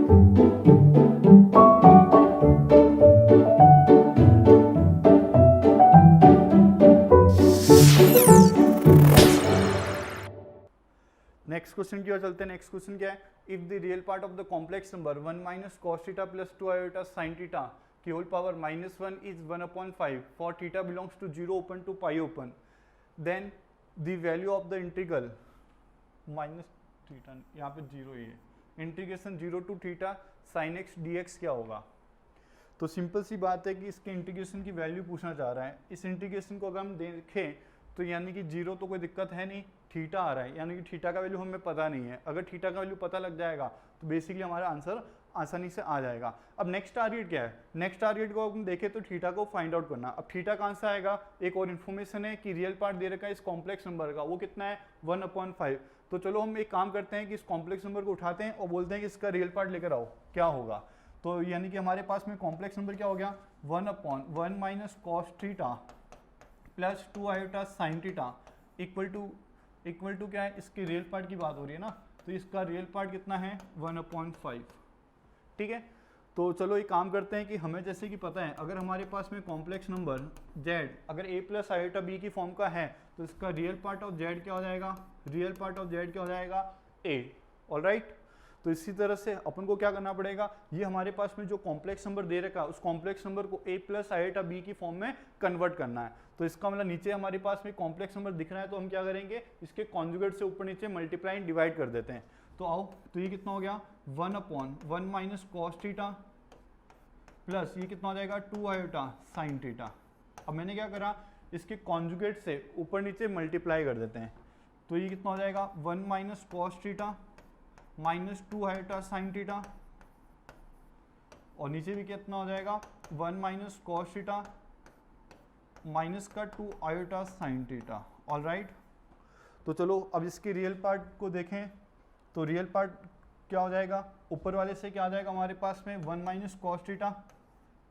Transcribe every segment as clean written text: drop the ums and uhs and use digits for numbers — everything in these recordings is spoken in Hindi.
नेक्स्ट क्वेश्चन की ओर चलते हैं। नेक्स्ट क्वेश्चन क्या है, if the real part of the complex number 1 minus cos theta plus 2 iota sine theta की whole power -1 is 1/5 for theta belongs to 0 open to pi open, then the value of the integral minus theta, यहाँ पे 0 ही है, integration 0 to theta sine x d x क्या होगा। तो सिंपल सी बात है कि इसके इंटीग्रेशन की वैल्यू पूछना चाह रहा है। इस इंटीग्रेशन को अगर हम देखें तो यानी कि 0 तो कोई दिक्कत है नहीं, थीटा आ रहा है, यानी कि थीटा का वैल्यू हमें पता नहीं है। अगर थीटा का वैल्यू पता लग जाएगा तो बेसिकली हमारा आंसर आसानी से आ जाएगा। अब नेक्स्ट टारगेट क्या है, नेक्स्ट टारगेट को हम देखें तो थीटा को फाइंड आउट करना। अब थीटा कहाँ से आएगा, एक और इन्फॉर्मेशन है कि रियल पार्ट दे रखा है इस कॉम्प्लेक्स नंबर का, वो कितना है 1/5। तो चलो हम एक काम करते हैं कि इस कॉम्प्लेक्स नंबर को उठाते हैं और बोलते हैं कि इसका रियल पार्ट लेकर आओ, क्या होगा। तो यानी कि हमारे पास में कॉम्प्लेक्स नंबर क्या हो गया, 1/1 minus cos theta plus 2 iota sine theta equal to क्या है, इसके रियल पार्ट की बात हो रही है ना, तो इसका रियल पार्ट कितना है 1/5। ठीक है, तो चलो एक काम करते हैं कि हमें जैसे कि पता है अगर हमारे पास में कॉम्प्लेक्स नंबर z अगर a प्लस आयोटा b की फॉर्म का है तो इसका रियल पार्ट ऑफ z क्या हो जाएगा, रियल पार्ट ऑफ z क्या हो जाएगा a। ऑलराइट, तो इसी तरह से अपन को क्या करना पड़ेगा, ये हमारे पास में जो कॉम्प्लेक्स नंबर दे रखा है उस कॉम्प्लेक्स नंबर को a प्लस आयोटा b की फॉर्म में कन्वर्ट करना है। तो इसका मतलब नीचे हमारे पास में कॉम्प्लेक्स नंबर दिख रहा है तो हम क्या करेंगे, इसके कॉन्जुगेट से ऊपर नीचे मल्टीप्लाई डिवाइड कर देते हैं। तो आओ, तो ये कितना हो गया 1/1 माइनस कॉस थीटा प्लस ये कितना हो जाएगा 2 आयोटा साइन थीटा। अब मैंने क्या करा, इसके कॉन्जुगेट से ऊपर नीचे मल्टीप्लाई कर देते हैं। तो ये कितना हो जाएगा 1 minus cos theta minus 2 iota sine theta, और नीचे भी कितना हो जाएगा 1 माइनस कॉस थीटा माइनस का 2 आयोटा साइन थीटा। ऑलराइट, तो चलो अब इसके रियल पार्ट को देखें तो रियल पार्ट क्या हो जाएगा, ऊपर वाले से क्या आ जाएगा हमारे पास में 1 माइनस कॉस थीटा,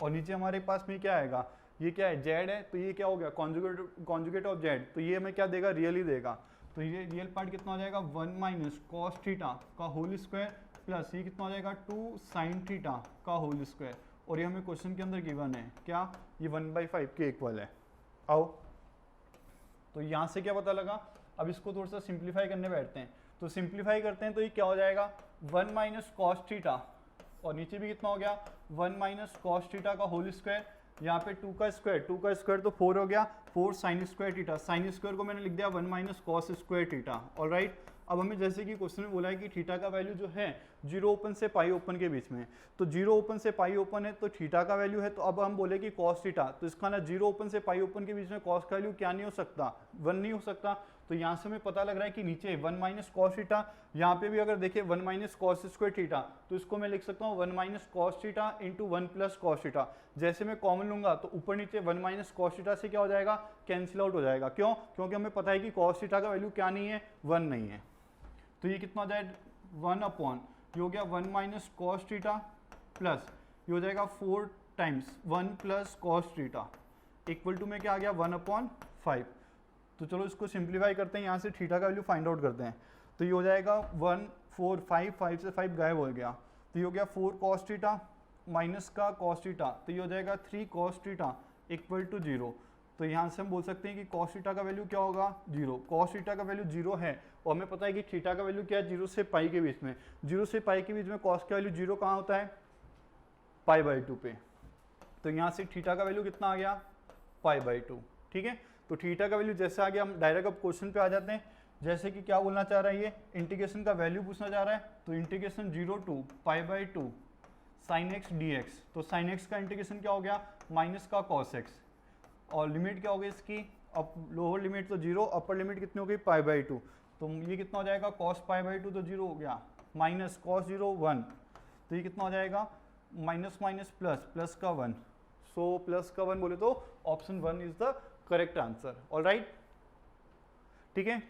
और नीचे हमारे पास में क्या आएगा, ये क्या है जेड है, तो ये क्या हो गया कॉन्जुगेट ऑफ जेड, तो ये हमें क्या देगा रियल ही देगा। तो ये रियल पार्ट कितना हो जाएगा 1 माइनस कॉस थीटा का होल स्क्वायर प्लस ये कितना हो जाएगा 2 साइन थीटा का होल स्क्वायर, और ये हमें क्वेश्चन के अंदर गिवन है क्या, ये 1/5 के इक्वल है। आओ, तो यहाँ से क्या पता लगा, अब इसको थोड़ा सा सिंप्लीफाई करने बैठते हैं। तो सिंप्लीफाई करते हैं तो ये क्या हो जाएगा 1 माइनस कॉस थीटा, और नीचे भी कितना हो गया 1 माइनस कॉस थीटा का होल स्क्वायर, यहाँ पे 2 का स्क्वायर तो 4 हो गया, 4 sine square theta, sine square को मैंने लिख दिया 1 minus cos square theta. Alright, अब हमें जैसे कि क्वेश्चन में बोला है कि थीटा का वैल्यू जो है 0 ओपन से पाई ओपन के बीच में, तो 0 ओपन से पाई ओपन है तो थीटा का वैल्यू है, तो अब हम बोले कि कॉस थीटा, तो इसका ना 0 ओपन से पाई ओपन के बीच में कॉस का वैल्यू क्या नहीं हो सकता, 1 नहीं हो सकता। तो यहाँ से हमें पता लग रहा है कि नीचे 1 माइनस कॉस थीटा, यहाँ पे भी अगर देखें 1 माइनस कॉस स्क्वायर थीटा, तो इसको मैं लिख सकता हूँ 1 minus cos theta into 1 plus cos theta. जैसे मैं कॉमन लूंगा तो ऊपर नीचे 1 माइनस कॉस थीटा से क्या हो जाएगा, कैंसिल आउट हो जाएगा। क्यों, क्योंकि हमें पता है कि कॉस थीटा का वैल्यू क्या नहीं है, 1 नहीं है। तो ये कितना हो जाएगा 1/, ये हो गया 1 माइनस कॉस थीटा प्लस ये हो जाएगा 4 times 1 plus cos theta equal to में क्या आ गया 1/5। तो चलो इसको सिंप्लीफाई करते हैं, यहाँ से थीटा का वैल्यू फाइंड आउट करते हैं। तो ये हो जाएगा 1 4 5 से 5 गायब हो गया, तो ये हो गया 4 कॉस थीटा माइनस का कॉस थीटा, तो ये हो जाएगा 3 कॉस थीटा इक्वल टू 0। तो यहाँ से हम बोल सकते हैं कि कॉस थीटा का वैल्यू क्या होगा 0, कॉस थीटा का वैल्यू 0 है, और हमें पता है कि थीटा का वैल्यू क्या है 0 से पाई के बीच में, 0 से पाई के बीच में कॉस का वैल्यू 0 कहाँ होता है π/2 पे। तो यहाँ से थीटा का वैल्यू कितना आ गया π/2। ठीक है, तो थीटा का वैल्यू जैसे आ गया, हम डायरेक्ट अब क्वेश्चन पे आ जाते हैं। जैसे कि क्या बोलना चाह रहा है, ये इंटीग्रेशन का वैल्यू पूछना चाह रहा है, तो integration 0 to π/2 sine x dx, तो साइन एक्स का इंटीग्रेशन क्या हो गया माइनस का कॉस एक्स, और लिमिट क्या हो गई इसकी, अब लोअर लिमिट तो 0, अपर लिमिट कितनी हो गई π/2, तो ये कितना हो जाएगा cos π/2 तो 0 हो गया, माइनस cos 0 1, तो ये कितना हो जाएगा माइनस माइनस प्लस, प्लस का 1, सो प्लस का 1 बोले तो option 1 is the correct answer. Alright, ठीक है,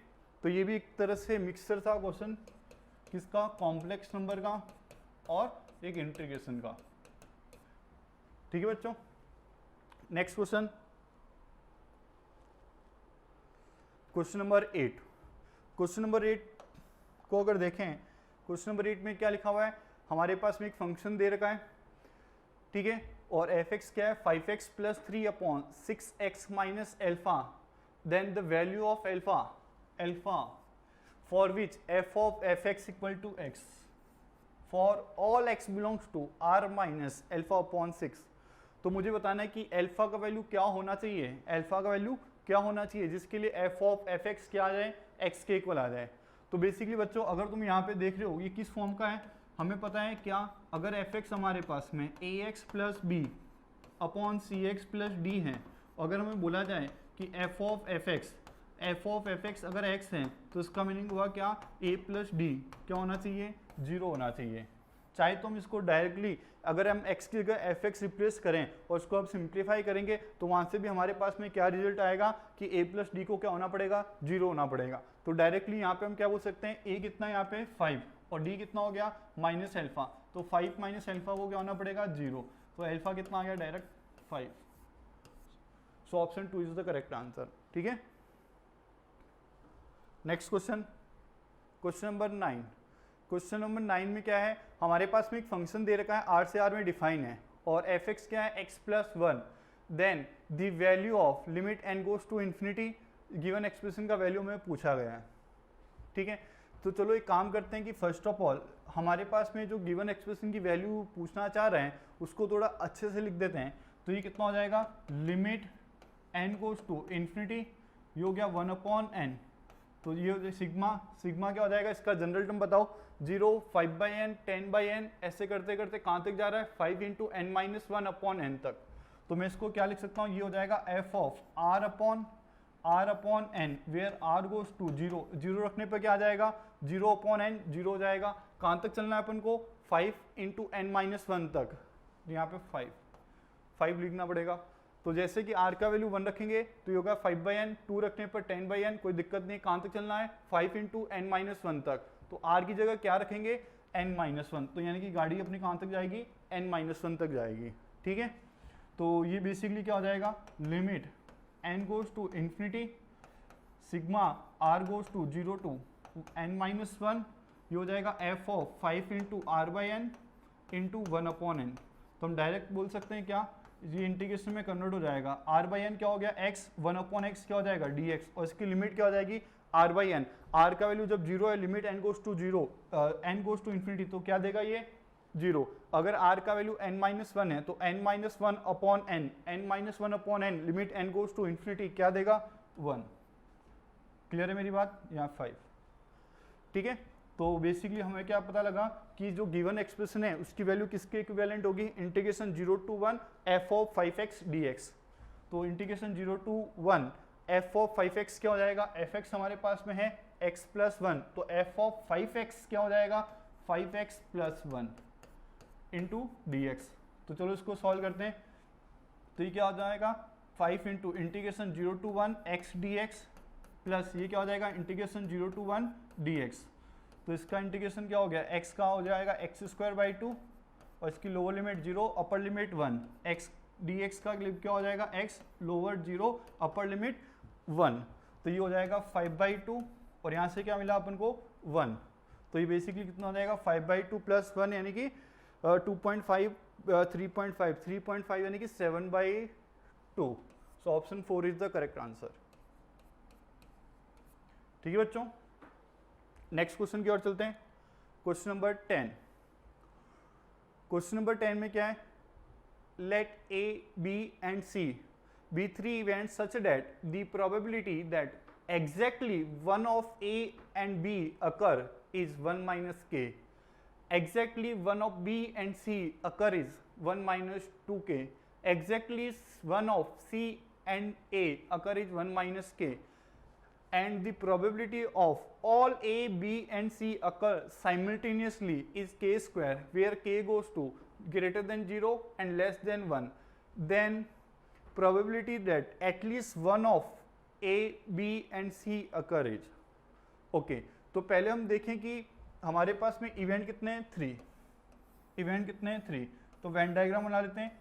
तो ये भी एक तरह से मिक्सचर था क्वेश्चन किसका, कॉम्प्लेक्स नंबर का और एक इंटीग्रेशन का। ठीक है बच्चों, next question, question number 8। Question number 8 को अगर देखें, क्वेश्चन नंबर 8 में क्या लिखा हुआ है, हमारे पास में एक फंक्शन दे रखा है, ठीक है, और f(x) क्या है 5x + 3/6x - alpha, then the value of alpha for which f of fx = x for all x belongs to r - अल्फा/6। तो मुझे बताना है कि अल्फा का वैल्यू क्या होना चाहिए, अल्फा का वैल्यू क्या होना चाहिए जिसके लिए f of fx क्या आ जाए, x के इक्वल आ जाए। तो बेसिकली बच्चों अगर तुम यहाँ पे देख रहे हो ये किस फॉर्म का है, हमें पता है क्या, अगर fx हमारे पास में ax + b upon cx + d है, अगर हमें बोला जाए कि f of fx अगर x है तो इसका मीनिंग हुआ क्या, a + d क्या होना चाहिए, 0 होना चाहिए। चाहे तो हम इसको डायरेक्टली अगर हम x की जगह fx रिप्लेस करें और उसको अब सिंप्लीफाई करेंगे तो वहाँ से भी हमारे पास में क्या रिजल्ट आएगा कि a + d को क्या होना पड़ेगा, 0 होना पड़ेगा। तो डायरेक्टली यहाँ पे हम क्या बोल सकते हैं, a कितना यहाँ पे 5 और d कितना हो गया -अल्फा, तो 5 - अल्फा को क्या होना पड़ेगा 0, तो अल्फा कितना आ गया direct 5। So option 2 is the correct answer, ठीक है। Next question number 9। Question number 9 में क्या है, हमारे पास में एक फंक्शन दे रखा है R से R में डिफाइन है और fx क्या है x + 1, then the value of limit n goes to infinity, given expression का वैल्यू हमें पूछा गया है, ठीक है। तो चलो एक काम करते हैं कि फर्स्ट ऑफ ऑल हमारे पास में जो गिवन एक्सप्रेशन की वैल्यू पूछना चाह रहे हैं उसको थोड़ा अच्छे से लिख देते हैं। तो ये कितना हो जाएगा, limit n goes to infinity, ये हो गया 1/n, तो ये सिग्मा क्या हो जाएगा, इसका जनरल टर्म बताओ, 0 5/n 10/n ऐसे करते करते कहाँ तक जा रहा है 5 × n - 1/n तक। तो मैं इसको क्या लिख सकता हूँ, ये हो जाएगा f of r/n where r goes to 0 रखने पर क्या आ जाएगा 0/n 0 हो जाएगा। कहाँ तक चलना है अपन को 5 × n - 1 तक, यहाँ पे 5 लिखना पड़ेगा। तो जैसे कि r का वैल्यू 1 रखेंगे तो ये होगा 5/n, 2 रखने पर 10/n, कोई दिक्कत नहीं। कहाँ तक चलना है 5 × n - 1 तक, तो r की जगह क्या रखेंगे n - 1, तो यानी कि गाड़ी अपनी कहाँ तक जाएगी n - 1 तक जाएगी, ठीक है। तो ये बेसिकली क्या हो जाएगा, limit n goes to infinity sigma r goes to 0 to n - 1, ये हो जाएगा f of 5 × r/n × 1/n। तो हम डायरेक्ट बोल सकते हैं क्या, ये इंटीग्रेशन में कन्वर्ट हो जाएगा, r/n क्या हो गया x, 1/x क्या हो जाएगा dx, और इसकी लिमिट क्या हो जाएगी r/n, r का वैल्यू जब 0 है, limit n goes to 0 n goes to infinity, तो क्या देगा ये 0। अगर r का वैल्यू n - 1 है तो n - 1/n, n - 1/n limit n goes to infinity क्या देगा 1। क्लियर है मेरी बात, यहाँ 5, ठीक है। तो बेसिकली हमें क्या पता लगा कि जो गिवन एक्सप्रेशन है उसकी वैल्यू किसके इक्विवेलेंट होगी, integration 0 to 1 f of 5x dx। तो integration 0 to 1 f of 5x क्या हो जाएगा, fx हमारे पास में है x + 1, तो f of 5x क्या हो जाएगा 5x + 1 इंटू dx। तो चलो इसको सॉल्व करते हैं। तो ये क्या हो जाएगा 5 × integration 0 to 1 x dx plus ये क्या हो जाएगा इंटीग्रेशन 0 to 1 dx। तो इसका इंटीग्रेशन क्या हो गया, x का हो जाएगा x² 2 और इसकी lower limit 0 upper limit 1, x dx का क्या हो जाएगा x लोअर 0 अपर लिमिट 1, तो ये हो जाएगा 5/2 और यहाँ से क्या मिला अपन को 1। तो ये बेसिकली कितना हो जाएगा 5/2 + 1 यानी कि 2.5 3.5 यानी कि 7/2। So option 4 is the correct answer, ठीक है बच्चों। नेक्स्ट क्वेश्चन की ओर चलते हैं, क्वेश्चन नंबर 10। क्वेश्चन नंबर 10 में क्या है, late A, B and C be 3 events such that the probability that exactly one of A and B occur is 1 - k, exactly one of B and C occur is 1 - 2k, exactly one of C and A occur is 1 - k, and the probability of all A, B and C occur simultaneously is k², where k goes to greater than 0 and less than 1, then probability that at least one of A, B and C occur is okay। तो पहले हम देखें कि हमारे पास में इवेंट कितने हैं 3, इवेंट कितने हैं 3, तो वेन डायग्राम बना लेते हैं।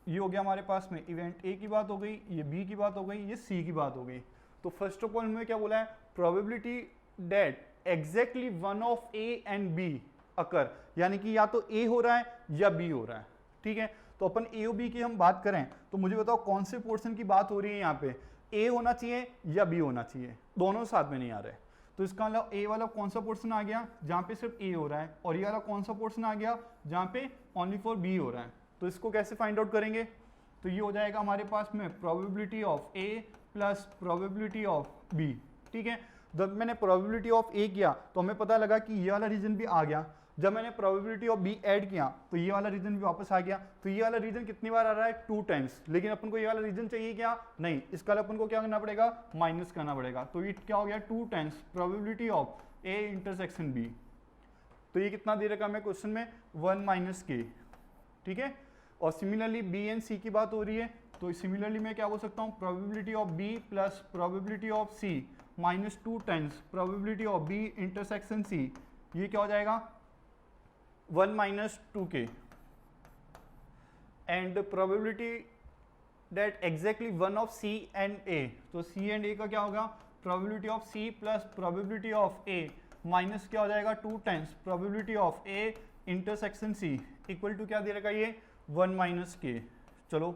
ये हो गया हमारे पास में इवेंट A की बात हो गई, ये B की बात हो गई, ये C की बात हो गई। तो फर्स्ट ऑफ ऑल हमें क्या बोला है, probability that exactly one of A and B occur, यानी कि या तो ए हो रहा है या बी हो रहा है, ठीक है। तो अपन ए और बी की हम बात करें तो मुझे बताओ कौन से पोर्शन की बात हो रही है यहाँ पे, ए होना चाहिए या बी होना चाहिए, दोनों साथ में नहीं आ रहे। तो इसका मतलब ए वाला कौन सा पोर्शन आ गया जहाँ पे सिर्फ ए हो रहा है, और ये वाला कौन सा पोर्शन आ गया जहाँ पे ओनली फॉर बी हो रहा है। तो इसको कैसे फाइंड आउट करेंगे, तो ये हो जाएगा हमारे पास में probability of A plus probability of B, ठीक है। जब मैंने प्रोबेबिलिटी ऑफ ए किया तो हमें पता लगा कि ये वाला रीजन भी आ गया, जब मैंने प्रोबेबिलिटी ऑफ बी ऐड किया तो ये वाला रीजन भी वापस आ गया। तो ये वाला रीजन कितनी बार आ रहा है, 2 टाइम्स, लेकिन अपन को ये वाला रीजन चाहिए क्या, नहीं, इसका अपन को क्या करना पड़ेगा, माइनस करना पड़ेगा। तो ये क्या हो गया, 2 times probability of A intersection B. तो ये कितना दे रखा है क्वेश्चन में, 1 माइनस के, ठीक है। और सिमिलरली बी एंड सी की बात हो रही है, तो सिमिलरली मैं क्या बोल सकता हूँ, probability of B plus probability of C minus 2 times probability of B intersection C. ये क्या हो जाएगा, 1 minus 2k, and probability that exactly one of C and A. तो सी एंड ए का क्या होगा, probability of C plus probability of A minus क्या हो जाएगा, 2 times probability of A intersection C equal to क्या दे रखा है ये, 1 माइनस के। चलो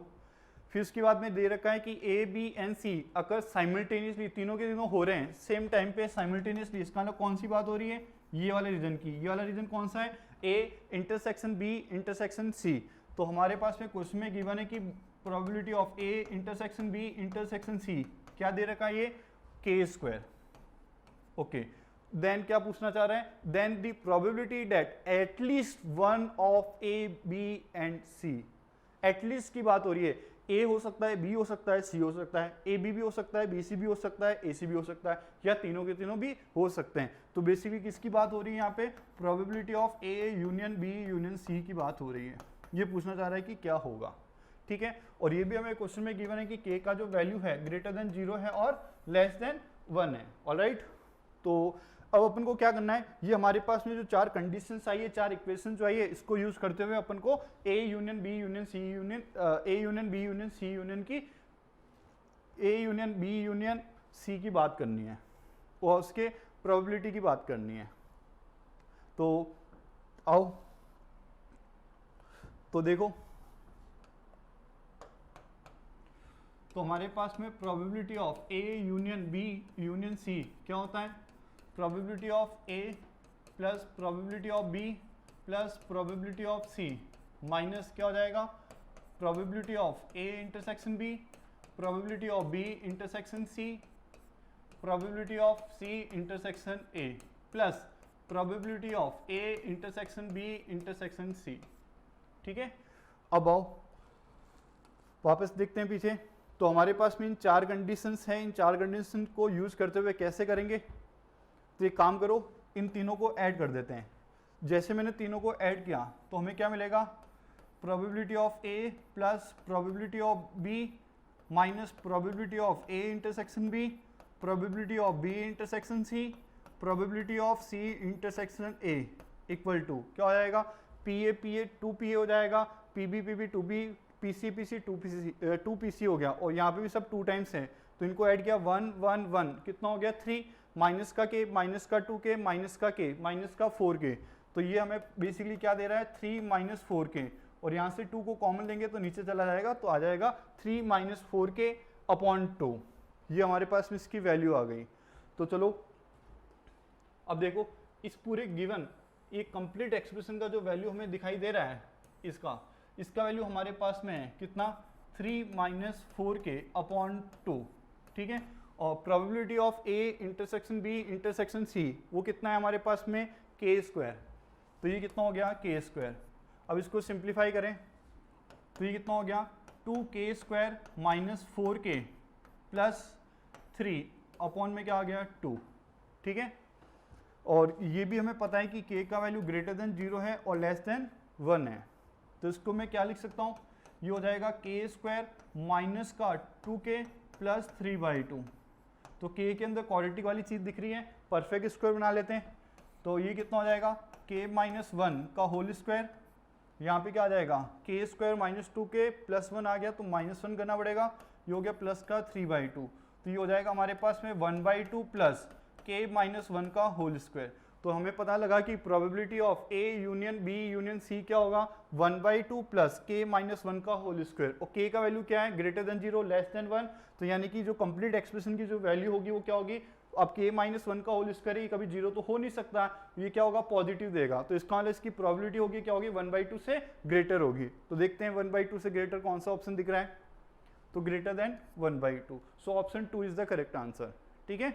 फिर उसके बाद में दे रखा है कि ए बी एंड सी अगर साइमल्टेनियसली, तीनों के तीनों हो रहे हैं सेम टाइम पे साइमल्टेनियसली, इसका मतलब कौन सी बात हो रही है, ये वाले रीजन की। ये वाला रीजन कौन सा है, A intersection B intersection C. तो हमारे पास में क्वेश्चन में गिवन है कि probability of A intersection B intersection C क्या दे रखा है, ये k²। ओके, देन क्या पूछना चाह रहे हैं, then the probability that at least one of A B and C. At least की बात हो रही है, ए हो सकता है, बी हो सकता है, सी हो सकता है, ए बी भी हो सकता है, बी सी भी हो सकता है, ए सी भी हो सकता है, या तीनों के तीनों भी हो सकते हैं। तो बेसिकली किसकी बात हो रही है यहाँ पे, probability of A union B union C की बात हो रही है। ये पूछना चाह रहा है कि क्या होगा, ठीक है। और ये भी हमें क्वेश्चन में गिवन है कि के का जो वैल्यू है ग्रेटर देन 0 है और लेस देन 1 है, ऑलराइट। तो अब अपन को क्या करना है, ये हमारे पास में जो 4 कंडीशंस आई है, 4 इक्वेशन जो आई है, इसको यूज करते हुए अपन को A union B union C union A union B union C union की A union B union C की बात करनी है और उसके प्रोबेबिलिटी की बात करनी है। तो आओ, तो देखो, तो हमारे पास में probability of A union B union C क्या होता है, probability of A plus probability of B plus probability of C minus क्या हो जाएगा, probability of A intersection B, probability of B intersection C, probability of C intersection A plus probability of A intersection B intersection C, ठीक है। अब आओ वापस देखते हैं पीछे। तो हमारे पास में इन 4 कंडीशंस हैं, इन 4 कंडीशन को यूज करते हुए कैसे करेंगे, तो एक काम करो, इन तीनों को ऐड कर देते हैं। जैसे मैंने तीनों को ऐड किया तो हमें क्या मिलेगा, probability of A plus probability of B minus probability of A intersection B, probability of B intersection C, probability of C intersection A equal to क्या हो जाएगा, पी ए 2 हो जाएगा, P B 2b, P C 2pc हो गया, और यहाँ पे भी सब 2 टाइम्स है। तो इनको ऐड किया 1 1 1 कितना हो गया 3, माइनस का k माइनस का 2k माइनस का k माइनस का 4k। तो ये हमें बेसिकली क्या दे रहा है, 3 माइनस 4k, और यहाँ से 2 को कॉमन लेंगे तो नीचे चला जाएगा, तो आ जाएगा 3 माइनस 4k अपॉन 2। ये हमारे पास में इसकी वैल्यू आ गई। तो चलो अब देखो, इस पूरे गिवन ये कंप्लीट एक्सप्रेशन का जो वैल्यू हमें दिखाई दे रहा है, इसका वैल्यू हमारे पास में है कितना, 3 माइनस 4k अपॉन 2, ठीक है। और probability of A intersection B intersection C वो कितना है हमारे पास में, k²। तो ये कितना हो गया, k²। अब इसको सिंप्लीफाई करें तो ये कितना हो गया, 2k² minus 4k plus 3 upon में क्या आ गया 2, ठीक है। और ये भी हमें पता है कि k का वैल्यू ग्रेटर देन 0 है और लेस देन 1 है। तो इसको मैं क्या लिख सकता हूँ, ये हो जाएगा k² माइनस का 2k प्लस 3/2। तो k के अंदर क्वाड्रेटिक वाली चीज़ दिख रही है, परफेक्ट स्क्वायर बना लेते हैं। तो ये कितना हो जाएगा, k माइनस 1 का होल स्क्वायर, यहाँ पे क्या आ जाएगा, k² माइनस 2k प्लस 1 आ गया तो माइनस 1 करना पड़ेगा, ये हो गया प्लस का 3/2। तो ये हो जाएगा हमारे पास में 1/2 प्लस k माइनस 1 का होल स्क्वायर। तो हमें पता लगा कि probability of A union B union C क्या होगा 1/2 प्लस के माइनस 1 का होल स्क्वायर, और के का वैल्यू क्या है ग्रेटर देन 0 लेस देन 1, तो यानी कि जो कंप्लीट एक्सप्रेशन की जो वैल्यू होगी वो क्या होगी, अब के माइनस 1 का होल स्क्वायर है, कभी 0 तो हो नहीं सकता, ये क्या होगा पॉजिटिव देगा, तो इसका मतलब इसकी प्रोबेबिलिटी होगी क्या होगी 1/2 से ग्रेटर होगी। तो देखते हैं 1/2 से ग्रेटर कौन सा ऑप्शन दिख रहा है, तो greater than 1/2, so option 2 is the correct answer. ठीक है।